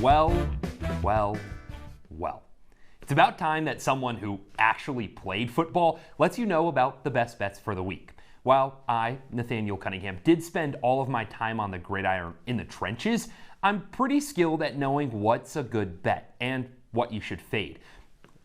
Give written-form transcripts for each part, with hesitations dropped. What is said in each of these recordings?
Well. It's about time that someone who actually played football lets you know about the best bets for the week. While I, Nathaniel Cunningham, did spend all of my time on the gridiron in the trenches, I'm pretty skilled at knowing what's a good bet and what you should fade.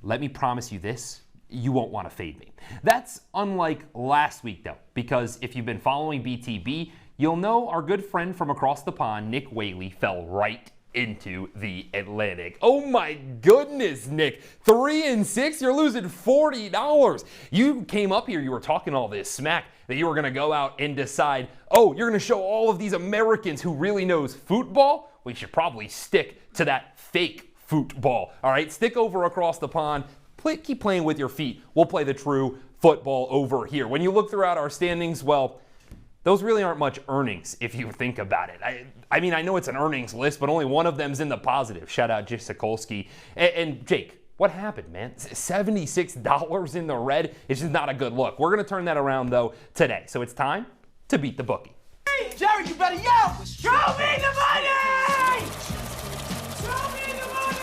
Let me promise you this, you won't want to fade me. That's unlike last week though, because if you've been following BTB, you'll know our good friend from across the pond, Nick Whaley, fell right into the Atlantic. Oh my goodness, Nick. 3-6, you're losing $40. You came up here, you were talking all this smack that you were going to go out and decide, oh, you're going to show all of these Americans who really knows football? We should probably stick to that fake football. All right, stick over across the pond. Keep playing with your feet. We'll play the true football over here. When you look throughout our standings, well, those really aren't much earnings if you think about it. I mean, I know it's an earnings list, but only one of them's in the positive. Shout out Jake Sikolski. And Jake, what happened, man? $76 in the red. It's just not a good look. We're going to turn that around, though, today. So it's time to beat the bookie. Hey, Jerry, you better yell! Show me the money! Show me the money!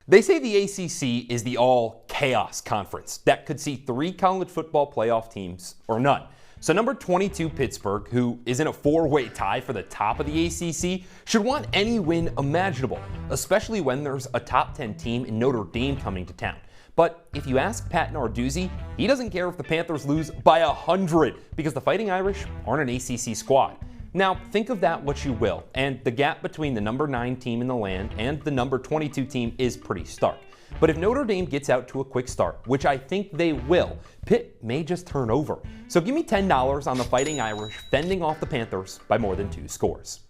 They say the ACC is the all-chaos conference that could see 3 college football playoff teams or none. So number 22 Pittsburgh, who is in a 4-way tie for the top of the ACC, should want any win imaginable, especially when there's a top 10 team in Notre Dame coming to town. But if you ask Pat Narduzzi, he doesn't care if the Panthers lose by 100 because the Fighting Irish aren't an ACC squad. Now, think of that what you will, and the gap between the number 9 team in the land and the number 22 team is pretty stark. But if Notre Dame gets out to a quick start, which I think they will, Pitt may just turn over. So give me $10 on the Fighting Irish fending off the Panthers by more than 2 scores.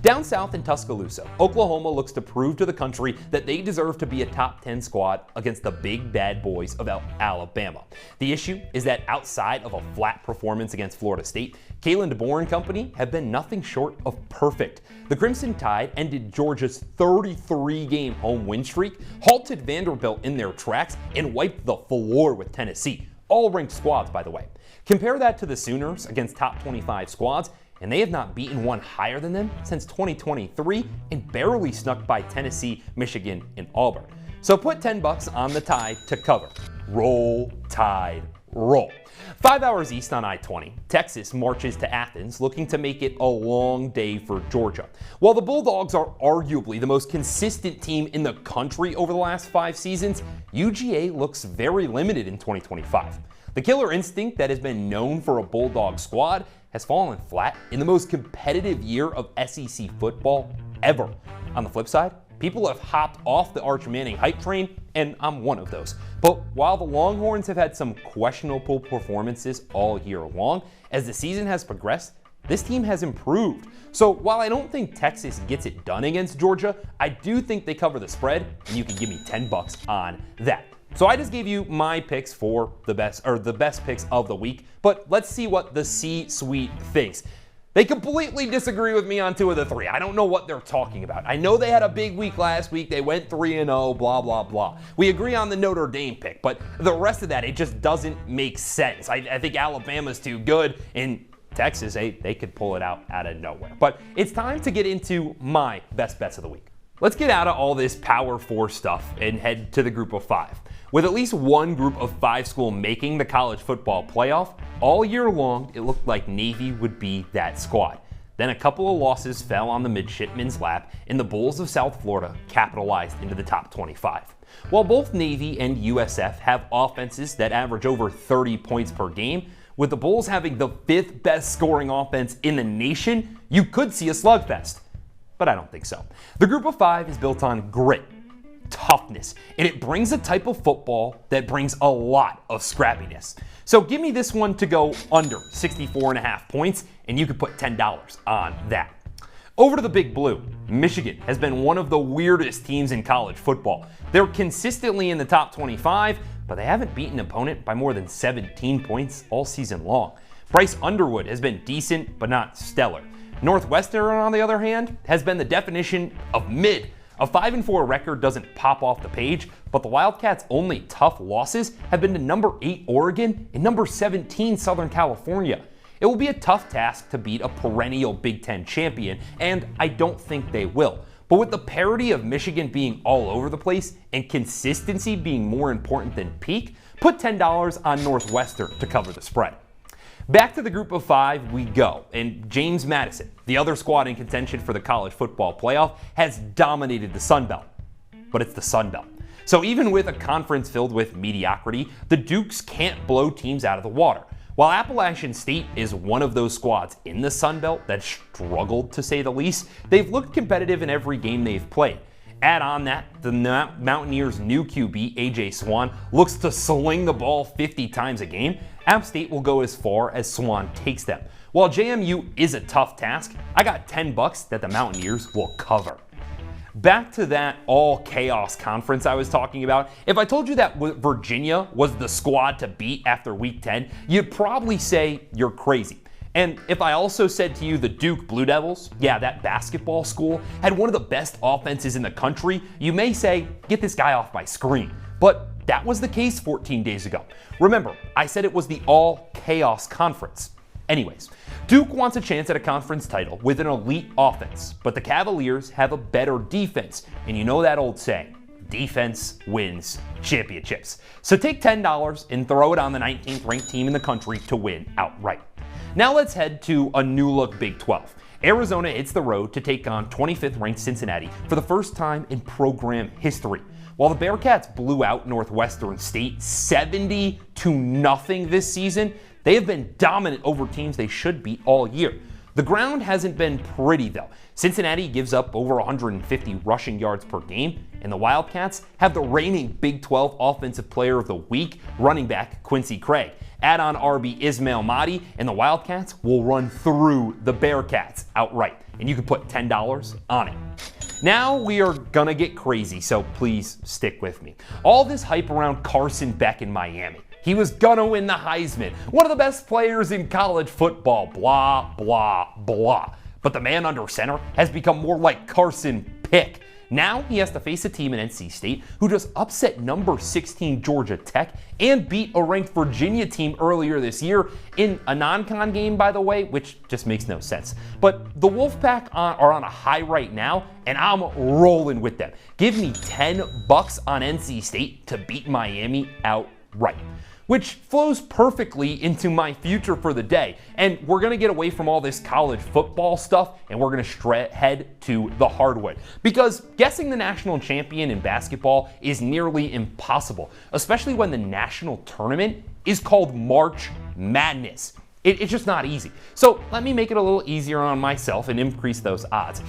Down south in Tuscaloosa, Oklahoma looks to prove to the country that they deserve to be a top 10 squad against the big bad boys of Alabama. The issue is that outside of a flat performance against Florida State, Kalen DeBoer and company have been nothing short of perfect. The Crimson Tide ended Georgia's 33-game home win streak, halted Vanderbilt in their tracks, and wiped the floor with Tennessee. All ranked squads, by the way. Compare that to the Sooners against top 25 squads, and they have not beaten one higher than them since 2023 and barely snuck by Tennessee, Michigan, and Auburn. So put $10 on the Tide to cover. Roll, Tide, roll. 5 hours east on I-20, Texas marches to Athens looking to make it a long day for Georgia. While the Bulldogs are arguably the most consistent team in the country over the last 5 seasons, UGA looks very limited in 2025. The killer instinct that has been known for a Bulldog squad has fallen flat in the most competitive year of SEC football ever. On the flip side, people have hopped off the Arch Manning hype train, and I'm one of those. But while the Longhorns have had some questionable performances all year long, as the season has progressed, this team has improved. So while I don't think Texas gets it done against Georgia, I do think they cover the spread, and you can give me $10 on that. So I just gave you my picks for the best picks of the week, but let's see what the C-suite thinks. They completely disagree with me on 2 of the 3. I don't know what they're talking about. I know they had a big week last week. They went 3-0, blah, blah, blah. We agree on the Notre Dame pick, but the rest of that, it just doesn't make sense. I think Alabama's too good, and Texas, they could pull it out of nowhere. But it's time to get into my best bets of the week. Let's get out of all this Power 4 stuff and head to the group of 5. With at least one group of 5 school making the college football playoff, all year long it looked like Navy would be that squad. Then a couple of losses fell on the midshipmen's lap, and the Bulls of South Florida capitalized into the top 25. While both Navy and USF have offenses that average over 30 points per game, with the Bulls having the 5th best scoring offense in the nation, you could see a slugfest. But I don't think so. The group of 5 is built on grit, toughness, and it brings a type of football that brings a lot of scrappiness. So give me this one to go under 64.5 points, and you could put $10 on that. Over to the Big Blue. Michigan has been one of the weirdest teams in college football. They're consistently in the top 25, but they haven't beaten an opponent by more than 17 points all season long. Bryce Underwood has been decent, but not stellar. Northwestern, on the other hand, has been the definition of mid. A 5-4 record doesn't pop off the page, but the Wildcats' only tough losses have been to number 8 Oregon and number 17 Southern California. It will be a tough task to beat a perennial Big Ten champion, and I don't think they will. But with the parity of Michigan being all over the place and consistency being more important than peak, put $10 on Northwestern to cover the spread. Back to the group of 5 we go, and James Madison, the other squad in contention for the college football playoff, has dominated the Sun Belt. But it's the Sun Belt. So even with a conference filled with mediocrity, the Dukes can't blow teams out of the water. While Appalachian State is one of those squads in the Sun Belt that struggled, to say the least, they've looked competitive in every game they've played. Add on that, the Mountaineers' new QB, A.J. Swan, looks to sling the ball 50 times a game. App State will go as far as Swan takes them. While JMU is a tough task, I got $10 that the Mountaineers will cover. Back to that all-chaos conference I was talking about, if I told you that Virginia was the squad to beat after Week 10, you'd probably say you're crazy. And if I also said to you the Duke Blue Devils, yeah, that basketball school, had one of the best offenses in the country, you may say, get this guy off my screen. But that was the case 14 days ago. Remember, I said it was the all-chaos conference. Anyways, Duke wants a chance at a conference title with an elite offense, but the Cavaliers have a better defense. And you know that old saying, defense wins championships. So take $10 and throw it on the 19th ranked team in the country to win outright. Now let's head to a new-look Big 12. Arizona hits the road to take on 25th ranked Cincinnati for the first time in program history. While the Bearcats blew out Northwestern State 70-0 this season, they have been dominant over teams they should beat all year. The ground hasn't been pretty though. Cincinnati gives up over 150 rushing yards per game, and the Wildcats have the reigning Big 12 Offensive Player of the Week, running back Quincy Craig. Add on RB Ismail Mahdi, and the Wildcats will run through the Bearcats outright. And you can put $10 on it. Now we are gonna get crazy, so please stick with me. All this hype around Carson Beck in Miami. He was gonna win the Heisman, one of the best players in college football, blah, blah, blah. But the man under center has become more like Carson Pick. Now he has to face a team in NC State who just upset number 16 Georgia Tech and beat a ranked Virginia team earlier this year in a non-con game, by the way, which just makes no sense. But the Wolfpack are on a high right now, and I'm rolling with them. Give me $10 on NC State to beat Miami outright, which flows perfectly into my future for the day. And we're gonna get away from all this college football stuff, and we're gonna head to the hardwood. Because guessing the national champion in basketball is nearly impossible, especially when the national tournament is called March Madness. It's just not easy. So let me make it a little easier on myself and increase those odds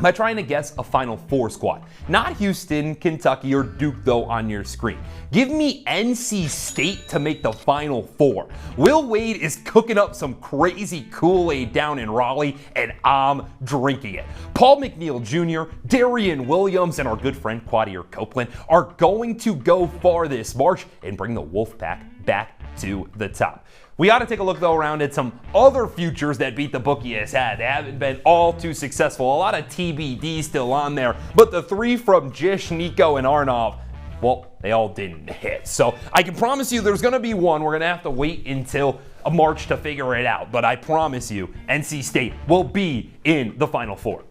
by trying to guess a Final Four squad. Not Houston, Kentucky, or Duke, though, on your screen. Give me NC State to make the Final Four. Will Wade is cooking up some crazy Kool-Aid down in Raleigh, and I'm drinking it. Paul McNeil Jr., Darian Williams, and our good friend Quadir Copeland are going to go far this March and bring the Wolfpack back to the top. We ought to take a look, though, around at some other futures that Beat the Bookie has had. They haven't been all too successful. A lot of TBD still on there. But the three from Jish, Nico, and Arnov, well, they all didn't hit. So I can promise you there's going to be one. We're going to have to wait until March to figure it out. But I promise you, NC State will be in the Final Four.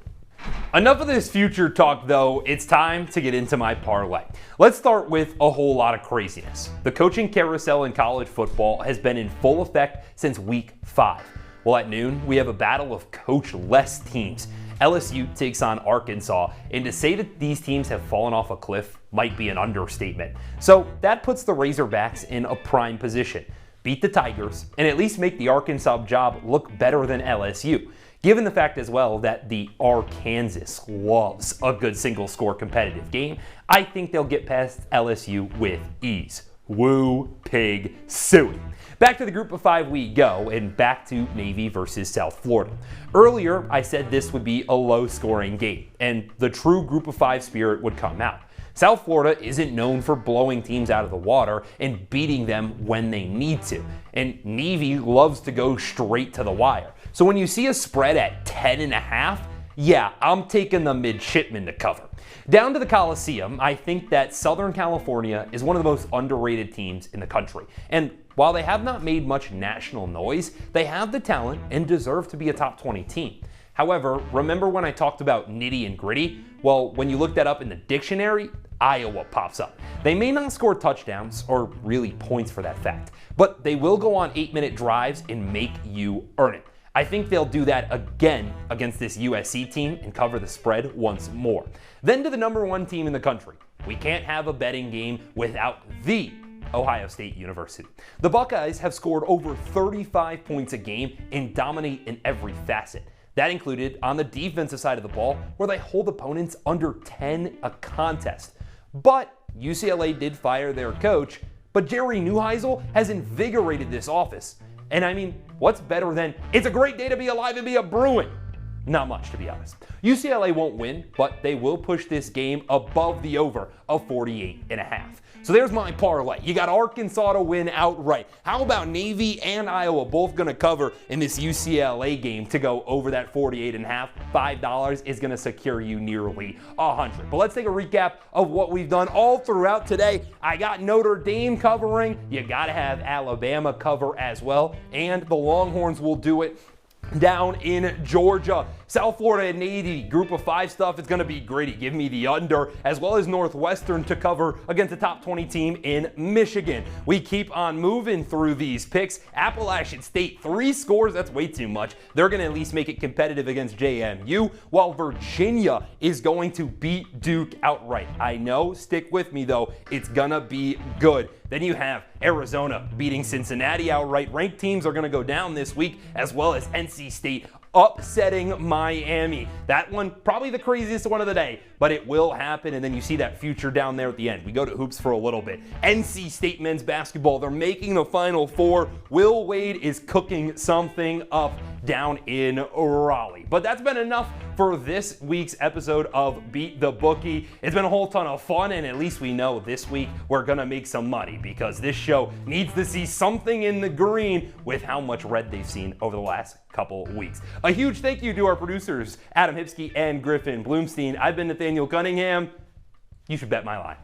Enough of this future talk, though. It's time to get into my parlay. Let's start with a whole lot of craziness. The coaching carousel in college football has been in full effect since week 5. Well, at noon, we have a battle of coach-less teams. LSU takes on Arkansas, and to say that these teams have fallen off a cliff might be an understatement. So that puts the Razorbacks in a prime position. Beat the Tigers, and at least make the Arkansas job look better than LSU. Given the fact as well that the Arkansas loves a good single-score competitive game, I think they'll get past LSU with ease. Woo pig suey. Back to the group of 5 we go, and back to Navy versus South Florida. Earlier, I said this would be a low-scoring game, and the true group of 5 spirit would come out. South Florida isn't known for blowing teams out of the water and beating them when they need to, and Navy loves to go straight to the wire. So when you see a spread at 10.5, yeah, I'm taking the midshipmen to cover. Down to the Coliseum, I think that Southern California is one of the most underrated teams in the country. And while they have not made much national noise, they have the talent and deserve to be a top 20 team. However, remember when I talked about nitty and gritty? Well, when you look that up in the dictionary, Iowa pops up. They may not score touchdowns, or really points for that fact, but they will go on 8-minute drives and make you earn it. I think they'll do that again against this USC team and cover the spread once more. Then to the #1 team in the country. We can't have a betting game without the Ohio State University. The Buckeyes have scored over 35 points a game and dominate in every facet. That included on the defensive side of the ball, where they hold opponents under 10 a contest. But UCLA did fire their coach, but Jerry Neuheisel has invigorated this office. And I mean, what's better than, it's a great day to be alive and be a Bruin? Not much, to be honest. UCLA won't win, but they will push this game above the over of 48.5. So there's my parlay. You got Arkansas to win outright. How about Navy and Iowa both going to cover in this UCLA game to go over that 48.5? $5 is going to secure you nearly 100. But let's take a recap of what we've done all throughout today. I got Notre Dame covering. You got to have Alabama cover as well. And the Longhorns will do it down in Georgia. South Florida and Navy, group of 5 stuff, it's going to be gritty. Give me the under, as well as Northwestern to cover against the top 20 team in Michigan. We keep on moving through these picks. Appalachian State, 3 scores, that's way too much. They're going to at least make it competitive against JMU, while Virginia is going to beat Duke outright. I know, stick with me though, it's going to be good. Then you have Arizona beating Cincinnati outright. Ranked teams are going to go down this week, as well as NC State upsetting Miami. That one, probably the craziest one of the day, but it will happen. And then you see that future down there at the end. We go to hoops for a little bit. NC State men's basketball, they're making the Final Four. Will Wade is cooking something up down in Raleigh. But that's been enough for this week's episode of Beat the Bookie. It's been a whole ton of fun, and at least we know this week we're gonna make some money, because this show needs to see something in the green with how much red they've seen over the last couple weeks. A huge thank you to our producers, Adam Hipsky and Griffin Bloomstein. I've been Nathaniel Cunningham. You should bet my line.